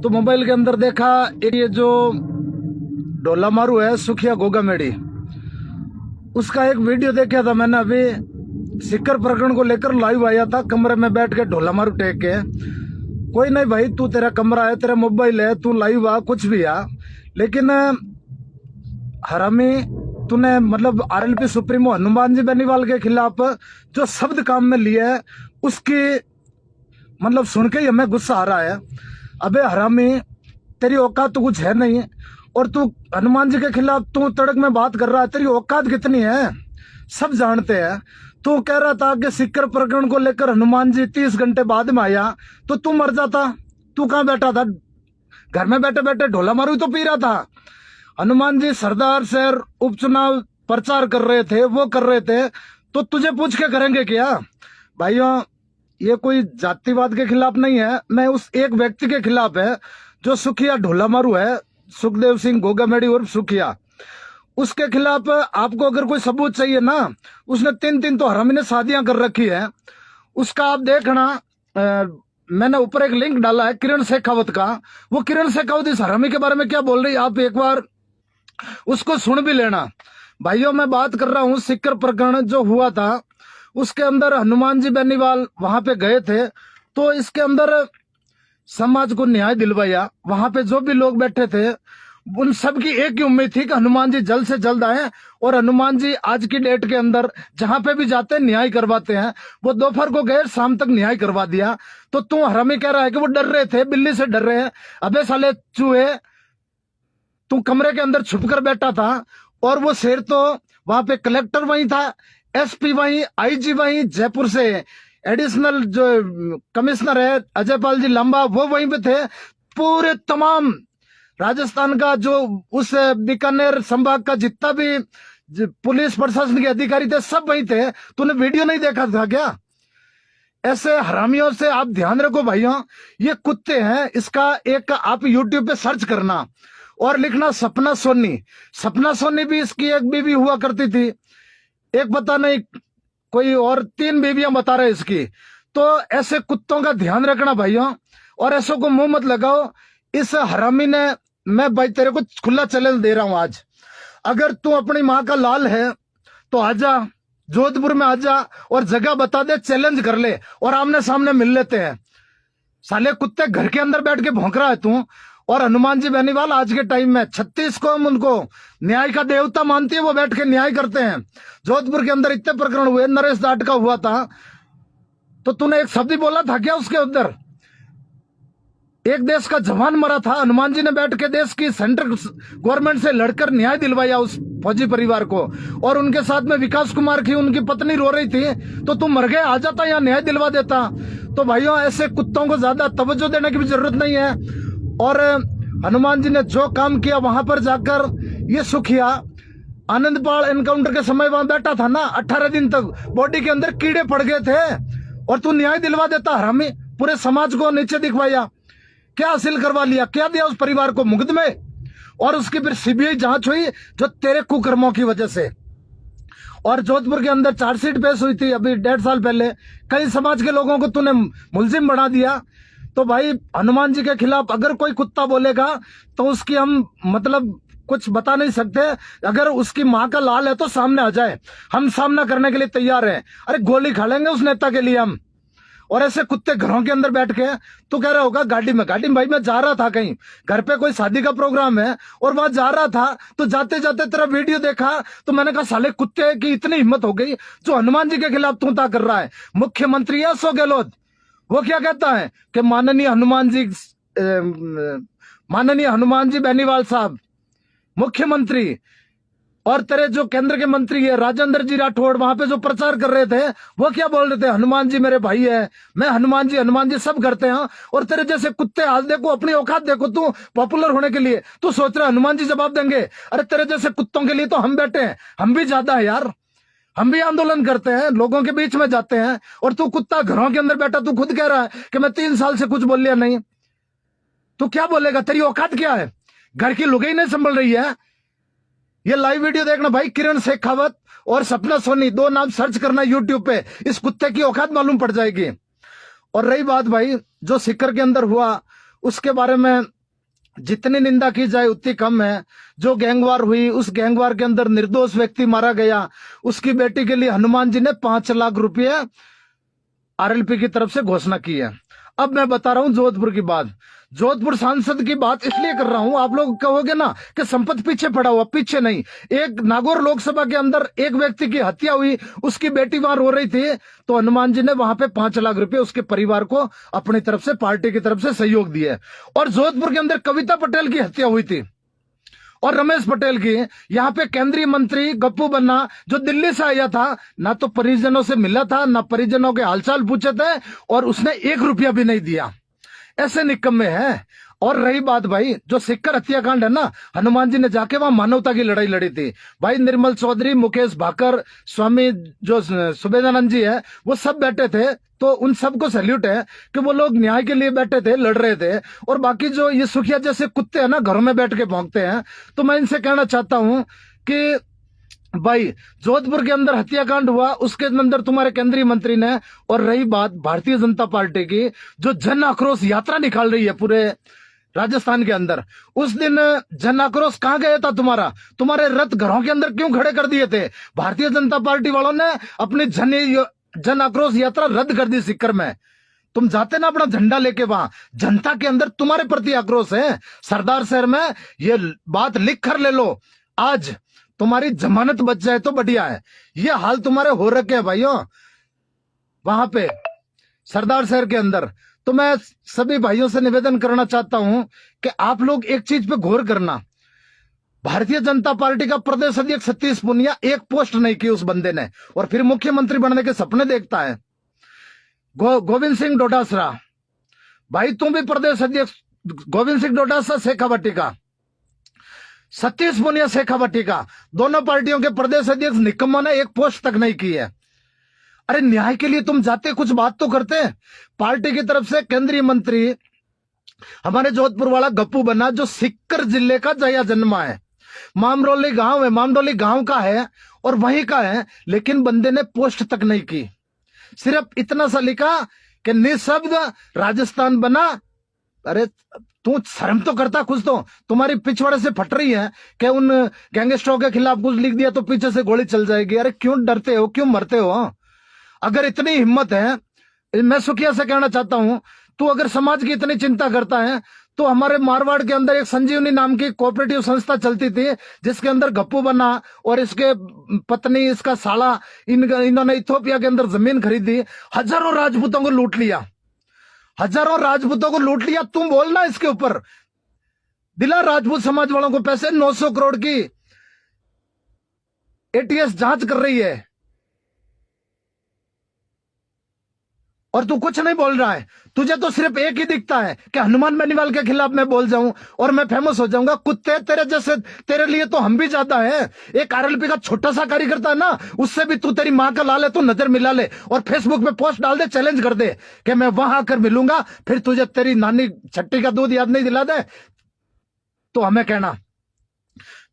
तो मोबाइल के अंदर देखा एक ये जो ढोला मारू है सुखिया गोगामेड़ी, उसका एक वीडियो देखा था मैंने अभी। सिक्कर प्रकरण को लेकर लाइव आया था, कमरे में बैठ के ढोला मारू टेक के। कोई नहीं भाई, तू तेरा कमरा है, तेरा मोबाइल है, तू लाइव आ, कुछ भी आ, लेकिन हरामी तूने मतलब आरएलपी सुप्रीमो हनुमान जी बेनीवाल के खिलाफ जो शब्द काम में लिया है उसकी मतलब सुन के ही हमें गुस्सा आ रहा है। अबे हरामी, तेरी औकात तो कुछ है नहीं, और तू हनुमान जी के खिलाफ तू तड़क में बात कर रहा है। तेरी औकात कितनी है सब जानते हैं। तू कह रहा था कि सिक्कर प्रकरण को लेकर हनुमान जी 30 घंटे बाद में आया तो तू मर जाता। तू कहाँ बैठा था? घर में बैठे बैठे ढोला मारू तो पी रहा था। हनुमान जी सरदार शहर उपचुनाव प्रचार कर रहे थे, वो कर रहे थे, तो तुझे पूछ के करेंगे क्या? भाइयों, ये कोई जातिवाद के खिलाफ नहीं है, मैं उस एक व्यक्ति के खिलाफ है जो सुखिया ढोला मारू है, सुखदेव सिंह गोगामेड़ी उर्फ सुखिया। उसके खिलाफ आपको अगर कोई सबूत चाहिए ना, उसने 3 तो हरामी ने शादियां कर रखी है, उसका आप देखना। मैंने ऊपर एक लिंक डाला है किरण शेखावत का। वो किरण शेखावत इस हरामी के बारे में क्या बोल रही है, आप एक बार उसको सुन भी लेना। भाइयों, मैं बात कर रहा हूं सिक्कर प्रकरण जो हुआ था, उसके अंदर हनुमान जी बेनीवाल वहां पे गए थे, तो इसके अंदर समाज को न्याय दिलवाया। वहां पे जो भी लोग बैठे थे उन सब की एक ही उम्मीद थी कि हनुमान जी जल्द से जल्द आए, और हनुमान जी आज की डेट के अंदर जहां पे भी जाते हैं न्याय करवाते हैं। वो दोपहर को गए, शाम तक न्याय करवा दिया। तो तू हरामी कह रहा है कि वो डर रहे थे, बिल्ली से डर रहे हैं। अबे साले चूहे, तू कमरे के अंदर छुप कर बैठा था, और वो शेर तो वहां पे कलेक्टर वहीं था, एसपी वहीं, आईजी वहीं, जयपुर से एडिशनल जो कमिश्नर है अजय पाल जी लांबा वो वहीं पे थे। पूरे तमाम राजस्थान का जो उस बीकानेर संभाग का जितना भी पुलिस प्रशासन के अधिकारी थे सब वहीं थे। तूने वीडियो नहीं देखा था क्या? ऐसे हरामियों से आप ध्यान रखो भाइयों, ये कुत्ते हैं। इसका एक आप यूट्यूब पे सर्च करना और लिखना सपना सोनी। सपना सोनी भी इसकी एक बीवी हुआ करती थी, एक पता नहीं कोई और 3 बीवियां बता रहे इसकी। तो ऐसे कुत्तों का ध्यान रखना भाइयों, और ऐसों को मुंह मत लगाओ। इस हरामी ने, मैं भाई तेरे को खुला चैलेंज दे रहा हूं आज, अगर तू अपनी माँ का लाल है तो आजा, जोधपुर में आजा और जगह बता दे, चैलेंज कर ले और आमने सामने मिल लेते हैं। साले कुत्ते, घर के अंदर बैठ के भौंक रहा है तू। और हनुमान जी बेनीवाल आज के टाइम में 36 को हम उनको न्याय का देवता मानती है, वो बैठ के न्याय करते हैं। जोधपुर के अंदर इतने प्रकरण हुए, नरेश जाट का हुआ था, तो तूने एक शब्द ही बोला था क्या उसके अंदर? एक देश का जवान मरा था, हनुमान जी ने बैठ के देश की सेंट्रल गवर्नमेंट से लड़कर न्याय दिलवाया उस फौजी परिवार को, और उनके साथ में विकास कुमार की उनकी पत्नी रो रही थी, तो तुम मर गए, आ जाता यहाँ न्याय दिलवा देता। तो भाइयों, ऐसे कुत्तों को ज्यादा तवज्जो देने की भी जरूरत नहीं है। और हनुमान जी ने जो काम किया वहां पर जाकर, ये सुखिया आनंदपाल एनकाउंटर के समय वहां बैठा था ना, 18 दिन तक बॉडी के अंदर कीड़े पड़ गए थे, और तू न्याय दिलवा देता हरामी। पूरे समाज को नीचे दिखवाया, क्या हासिल करवा लिया, क्या दिया उस परिवार को? मुकदमे, और उसकी फिर सीबीआई जांच हुई जो तेरे कुकर्मों की वजह से। और जोधपुर के अंदर चार्जशीट पेश हुई थी अभी 1.5 साल पहले, कई समाज के लोगों को तूने मुलजिम बना दिया। तो भाई, हनुमान जी के खिलाफ अगर कोई कुत्ता बोलेगा तो उसकी हम मतलब कुछ बता नहीं सकते। अगर उसकी माँ का लाल है तो सामने आ जाए, हम सामना करने के लिए तैयार हैं। अरे गोली खा लेंगे उस नेता के लिए हम। और ऐसे कुत्ते घरों के अंदर बैठ के, तू कह रहा होगा गाड़ी में भाई मैं जा रहा था कहीं, घर पे कोई शादी का प्रोग्राम है और वहां जा रहा था, तो जाते जाते तेरा वीडियो देखा तो मैंने कहा साले कुत्ते की इतनी हिम्मत हो गई जो हनुमान जी के खिलाफ तूता कर रहा है। मुख्यमंत्री है अशोक गहलोत, वो क्या कहता है कि माननीय हनुमान जी बेनीवाल साहब मुख्यमंत्री, और तेरे जो केंद्र के मंत्री है राजेंद्र जी राठौड़ वहां पे जो प्रचार कर रहे थे वो क्या बोल रहे थे? हनुमान जी मेरे भाई है, मैं हनुमान जी सब करते हैं। और तेरे जैसे कुत्ते, आज देखो अपनी औकात देखो, तू पॉपुलर होने के लिए तू सोच रहा है हनुमान जी जवाब देंगे। अरे तेरे जैसे कुत्तों के लिए तो हम बैठे हैं, हम भी ज्यादा है यार, हम भी आंदोलन करते हैं, लोगों के बीच में जाते हैं। और तू कुत्ता घरों के अंदर बैठा, तू खुद कह रहा है कि मैं 3 साल से कुछ बोल लिया नहीं। तू क्या बोलेगा? तेरी औकात क्या है? घर की लुगाई नहीं संभल रही है? ये लाइव वीडियो देखना भाई, किरण शेखावत और सपना सोनी, 2 नाम सर्च करना यूट्यूब पे, इस कुत्ते की औकात मालूम पड़ जाएगी। और रही बात भाई जो सिक्कर के अंदर हुआ, उसके बारे में जितनी निंदा की जाए उतनी कम है। जो गैंगवार हुई, उस गैंगवार के अंदर निर्दोष व्यक्ति मारा गया। उसकी बेटी के लिए हनुमान जी ने 5 लाख रुपए आरएलपी की तरफ से घोषणा की है। अब मैं बता रहा हूं जोधपुर की बात। जोधपुर सांसद की बात इसलिए कर रहा हूं, आप लोग कहोगे ना कि संपत पीछे पड़ा हुआ, पीछे नहीं। एक नागौर लोकसभा के अंदर एक व्यक्ति की हत्या हुई, उसकी बेटी वहां रो रही थी, तो हनुमान जी ने वहां पे 5 लाख रुपए उसके परिवार को अपनी तरफ से, पार्टी की तरफ से सहयोग दिया। और जोधपुर के अंदर कविता पटेल की हत्या हुई थी और रमेश पटेल की। यहाँ पे केंद्रीय मंत्री गप्पू बन्ना जो दिल्ली से आया था, ना तो परिजनों से मिला था, ना परिजनों के हालचाल पूछे थे, और उसने 1 रुपया भी नहीं दिया। ऐसे निकम्मे हैं। और रही बात भाई, जो सिक्कर हत्याकांड है ना, हनुमान जी ने जाके वहां मानवता की लड़ाई लड़ी थी भाई। निर्मल चौधरी, मुकेश भाकर, स्वामी जो सुबेदानंद जी है, वो सब बैठे थे। तो उन सबको सैल्यूट है कि वो लोग न्याय के लिए बैठे थे, लड़ रहे थे। और बाकी जो ये सुखिया जैसे कुत्ते हैं ना, घरों में बैठ के भौंकते हैं, तो मैं इनसे कहना चाहता हूं कि भाई जोधपुर के अंदर हत्याकांड हुआ, उसके अंदर तुम्हारे केंद्रीय मंत्री ने। और रही बात भारतीय जनता पार्टी की, जो जन आक्रोश यात्रा निकाल रही है पूरे राजस्थान के अंदर, उस दिन जन आक्रोश कहां गया था तुम्हारा? तुम्हारे रथ घरों के अंदर क्यों खड़े कर दिए थे? भारतीय जनता पार्टी वालों ने अपनी जन आक्रोश यात्रा रद्द कर दी सिक्कर में। तुम जाते ना अपना झंडा लेके, वहां जनता के अंदर तुम्हारे प्रति आक्रोश है। सरदार शहर में ये बात लिख कर ले लो, आज तुम्हारी जमानत बच जाए तो बढ़िया है। ये हाल तुम्हारे हो रखे हैं भाइयों वहां पे सरदार शहर के अंदर। तो मैं सभी भाइयों से निवेदन करना चाहता हूं कि आप लोग एक चीज पे गौर करना। भारतीय जनता पार्टी का प्रदेश अध्यक्ष सतीश पुनिया, एक पोस्ट नहीं की उस बंदे ने, और फिर मुख्यमंत्री बनने के सपने देखता है। गोविंद सिंह डोटासरा, भाई तुम भी प्रदेश अध्यक्ष, गोविंद सिंह डोटासरा शेखावाटी का, सतीश पुनिया शेखावाटी का, दोनों पार्टियों के प्रदेश अध्यक्ष निकम्मों ने एक पोस्ट तक नहीं की है। अरे न्याय के लिए तुम जाते, कुछ बात तो करते। पार्टी की तरफ से केंद्रीय मंत्री हमारे जोधपुर वाला गप्पू बन्ना, जो सिक्कर जिले का जया जन्मा है, मामरोली गांव है, मामरोली गांव का है और वहीं का है, लेकिन बंदे ने पोस्ट तक नहीं की। सिर्फ इतना सा लिखा कि निशब्द राजस्थान बना। अरे तू शर्म तो करता कुछ तो, तुम्हारी पिछवाड़े से फट रही है कि उन गैंगस्टरों के खिलाफ कुछ लिख दिया तो पीछे से गोली चल जाएगी। अरे क्यों डरते हो, क्यों मरते हो? अगर इतनी हिम्मत है, मैं सुखिया से कहना चाहता हूं, तू अगर समाज की इतनी चिंता करता है तो हमारे मारवाड़ के अंदर एक संजीवनी नाम की कोऑपरेटिव संस्था चलती थी, जिसके अंदर गप्पू बन्ना और इसके पत्नी, इसका साला, इन्होंने इथोपिया के अंदर जमीन खरीदी, हजारों राजपूतों को लूट लिया, हजारों राजपूतों को लूट लिया। तुम बोलना इसके ऊपर, दिला राजपूत समाज वालों को पैसे। 900 करोड़ की एटीएस जांच कर रही है और तू कुछ नहीं बोल रहा है। तुझे तो सिर्फ एक ही दिखता है कि हनुमान बेनीवाल के खिलाफ मैं बोल जाऊं और मैं फेमस हो जाऊंगा। कुत्ते तेरे जैसे, तेरे लिए तो हम भी ज्यादा है। एक आरएलपी का छोटा सा कार्यकर्ता है ना, उससे भी तू तेरी मां का ला ले, तू नजर मिला ले और फेसबुक पे पोस्ट डाल दे, चैलेंज कर दे कि मैं वहां आकर मिलूंगा, फिर तुझे तेरी नानी छट्टी का दूध याद नहीं दिला दे तो हमें कहना।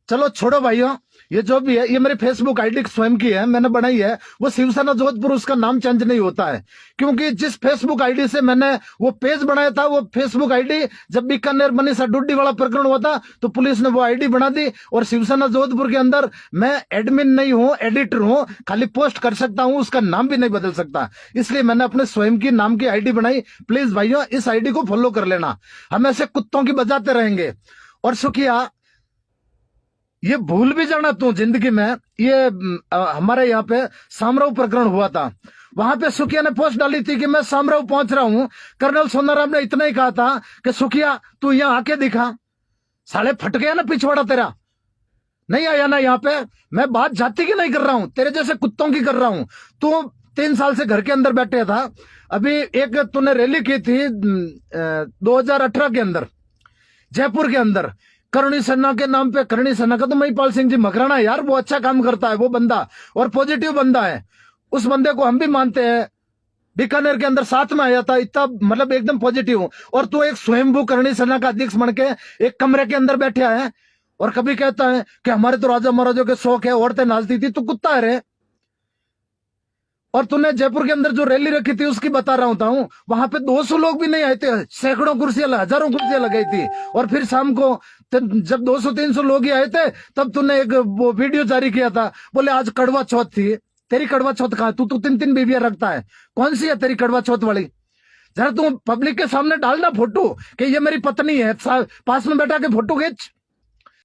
चलो छोड़ो भाइयों, ये जो भी है, ये मेरी फेसबुक आईडी स्वयं की है, मैंने बनाई है। वो शिवसेना जोधपुर, उसका नाम चेंज नहीं होता है, क्योंकि जिस फेसबुक आईडी से मैंने वो पेज बनाया था, वो फेसबुक आईडी जब बीकानेर मनीषा डुड्डी वाला प्रकरण हुआ था तो पुलिस ने वो आईडी बना दी। और शिवसेना जोधपुर के अंदर मैं एडमिन नहीं हूं, एडिटर हूं, खाली पोस्ट कर सकता हूं, उसका नाम भी नहीं बदल सकता। इसलिए मैंने अपने स्वयं की नाम की आईडी बनाई। प्लीज भाइयों इस आईडी को फॉलो कर लेना, हम ऐसे कुत्तों की बजाते रहेंगे। और सुखिया, ये भूल भी जाना तू जिंदगी में, ये हमारे यहाँ पे सामराव प्रकरण हुआ था, वहां पे सुखिया ने पोस्ट डाली थी कि मैं सामराव पहुंच रहा हूं। कर्नल सोनाराम ने इतना ही कहा था कि सुखिया तू यहाँ आके दिखा। साले फट गया ना पिछवाड़ा तेरा, नहीं आया ना यहाँ पे। मैं बात जाति की नहीं कर रहा हूं, तेरे जैसे कुत्तों की कर रहा हूं। तू 3 साल से घर के अंदर बैठे था। अभी एक तूने रैली की थी 2018 के अंदर जयपुर के अंदर, करणी सन्ना के नाम पे। करणी सन्ना का तो महिपाल सिंह जी मकराना है यार, वो अच्छा काम करता है वो बंदा, और पॉजिटिव बंदा है। उस बंदे को हम भी मानते हैं, बीकानेर के अंदर साथ में आया था, इतना मतलब एकदम पॉजिटिव। और तू एक स्वयंभू करणी सेना का अध्यक्ष बन के एक कमरे के अंदर बैठा है और कभी कहता है कि हमारे तो राजा महाराजों के शौक है, औरतें नाचती थी। तू कुत्ता है रे। और तूने जयपुर के अंदर जो रैली रखी थी उसकी बता रहा हूँ, वहां पे 200 लोग भी नहीं आए थे, सैकड़ों कुर्सियां, हजारों कुर्सियां लगाई थी। और फिर शाम को जब 200-300 लोग ही आए थे तब तूने एक वो वीडियो जारी किया था, बोले आज कड़वा चौथ थी। तेरी कड़वा चौथ कहाँ? तू 3-3 बीवियां रखता है, कौन सी है तेरी कड़वा चौथ वाली? जरा तू पब्लिक के सामने डालना फोटो कि ये मेरी पत्नी है, पास में बैठा के फोटो खींच।